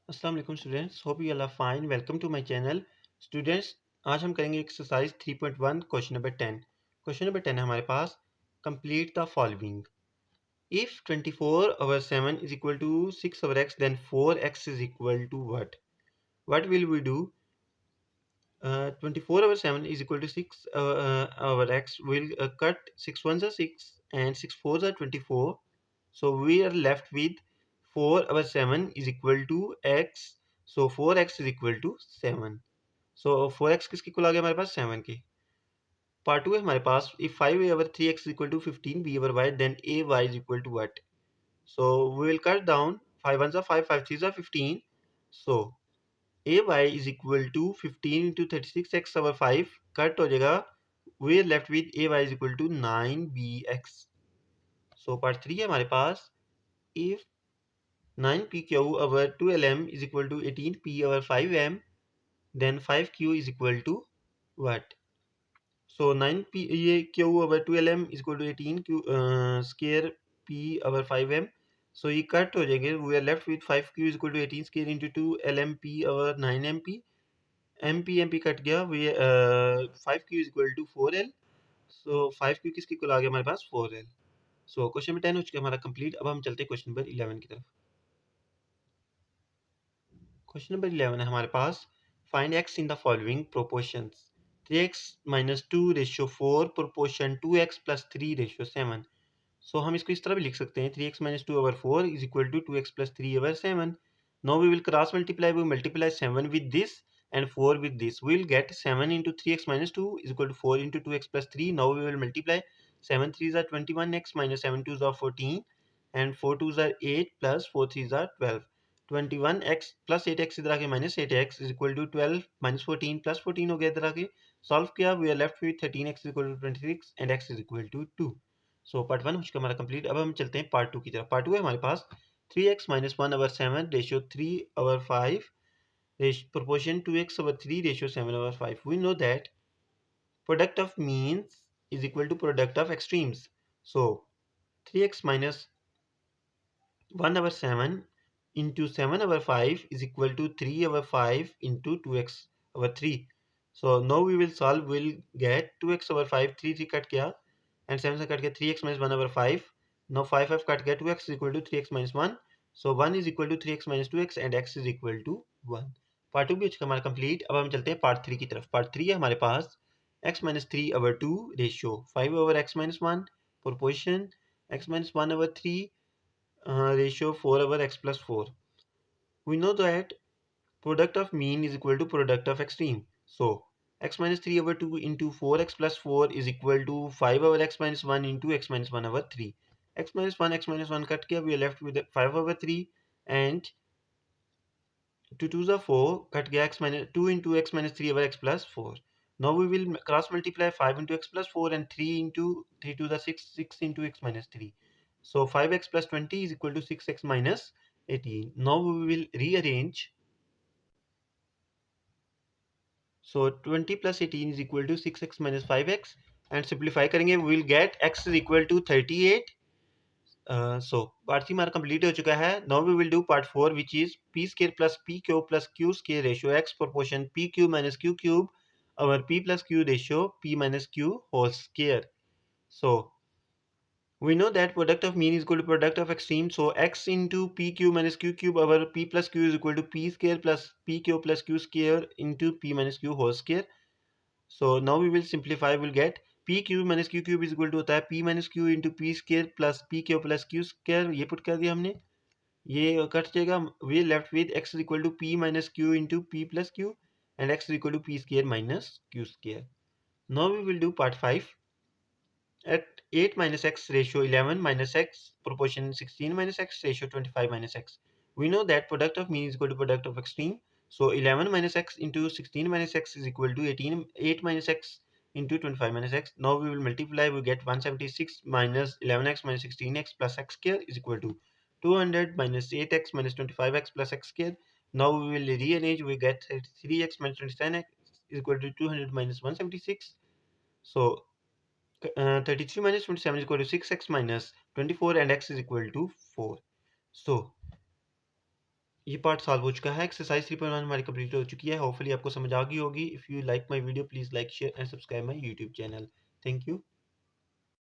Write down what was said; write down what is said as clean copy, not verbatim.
अस्सलाम वालेकुम students, hope you all are fine. Welcome to my channel. Students, आज हम करेंगे exercise 3.1 question number 10। Question number 10 है हमारे पास, complete the following. If 24 over 7 is equal to 6 over x, then 4x is equal to what will we do? 24 over 7 is equal to 6 over x. We'll cut 6 ones are 6 and 6 fours are 24. So we are left with 4 over 7 is equal to x. So 4x is equal to 7. So 4x किसकी कुल आ गया हमारे पास 7 की। Part 2 है हमारे पास, if 5a over 3x is equal to 15b over y, then ay is equal to what? So we will cut down 5 ones are 5, 5 threes are 15. So ay is equal to 15 into 36x over 5 cut हो जाएगा. We are left with ay is equal to 9bx. So part 3 है हमारे पास, if 9pq over 12m is equal to 18p over 5m, then 5q is equal to what? So 9p ये q over 12m is equal to 18q square p over 5m. So ये cut हो जाएंगे. We are left with 5q is equal to 18 square into 2 lmp over 9mp. MP cut गया. We 5q is equal to 4l. So 5q किसकी कुल आ गया हमारे पास 4l. So question number 10 हो चुका है हमारा कंप्लीट. अब हम चलते हैं क्वेश्चन नंबर 11 की तरफ. क्वेश्चन नंबर 11 है हमारे पास, find x in the following proportions. 3x minus 2 ratio 4 proportion 2x plus 3 ratio 7. So हम इसको इस तरह भी लिख सकते हैं, 3x minus 2 over 4 is equal to 2x plus 3 over 7. Now we will cross multiply. We multiply 7 with this and 4 with this. We will get 7 into 3x minus 2 is equal to 4 into 2x plus 3. Now we will multiply 7 3s are 21x minus 7 2s are 14 and 4 2s are 8 plus 4 3s are 12. 21x plus 8x इधर आके minus 8x is equal to 12 minus 14 plus 14 हो गया इधर आके. Solve किया, we are left with 13x is equal to 26 and x is equal to 2. So part 1 हो चुका हमारा कंप्लीट. अब हम चलते हैं पार्ट 2 की तरफ. पार्ट 2 है हमारे पास, 3x minus 1 over 7 ratio 3 over 5 proportion 2x over 3 ratio 7 over 5. We know that product of means is equal to product of extremes. So 3x minus 1 over 7 into 7 over 5 is equal to 3 over 5 into 2x over 3. So now we will solve. We'll get 2x over 5, 3 3 cut गया and 7 से cut गया 3x minus 1 over 5. Now 5 5 cut गया, 2x is equal to 3x minus 1. So 1 is equal to 3x minus 2x and x is equal to 1. Part 2 भी हो चुका हमारा complete. अब हम चलते हैं पार्ट 3 की तरफ. पार्ट 3 है हमारे पास, x minus 3 over 2 ratio 5 over x minus 1 proportion x minus 1 over 3 ratio 4 over x plus 4. We know that product of mean is equal to product of extreme. So x minus 3 over 2 into 4x plus 4 is equal to 5 over x minus 1 into x minus 1 over 3. X minus 1 cut किया, we are left with 5 over 3 and 2 2s are 4 cut गया, x minus 2 into x minus 3 over x plus 4. Now we will cross multiply 5 into x plus 4 and 3 into 3 to the 6, 6 into x minus 3. So 5x plus 20 is equal to 6x minus 18. Now we will rearrange. So 20 plus 18 is equal to 6x minus 5x and simplify करेंगे, we will get x is equal to 38. So part 3 हमारा complete हो चुका है. Now we will do part 4 which is p square plus p cube plus q square ratio x proportion p cube minus q cube over p plus q ratio p minus q whole square. So we know that product of mean is equal to product of extreme. So x into p cube minus q cube over p plus q is equal to p square plus p cube plus q square into p minus q whole square. So now we will simplify. We'll get p cube minus q cube is equal to होता है p minus q into p square plus p cube plus q square. ये put कर दिया हमने, ये cut जाएगा. We are left with x is equal to p minus q into p plus q and x is equal to p square minus q square. Now we will do part 5. At 8 minus x ratio 11 minus x proportion 16 minus x ratio 25 minus x. We know that product of mean is equal to product of extreme. So 11 minus x into 16 minus x is equal to 8 minus x into 25 minus x. Now we will multiply. We get 176 minus 11x minus 16x plus x square is equal to 200 minus 8x minus 25x plus x square. Now we will rearrange. We get 3x minus 27x is equal to 200 minus 176. So 33 minus 27 is equal to 6x minus 24 and x is equal to 4. So ये part solve हो चुका है। Exercise 3.1 हमारी complete हो चुकी है। Hopefully आपको समझ आ गई होगी। If you like my video please like, share and subscribe my YouTube channel. Thank you.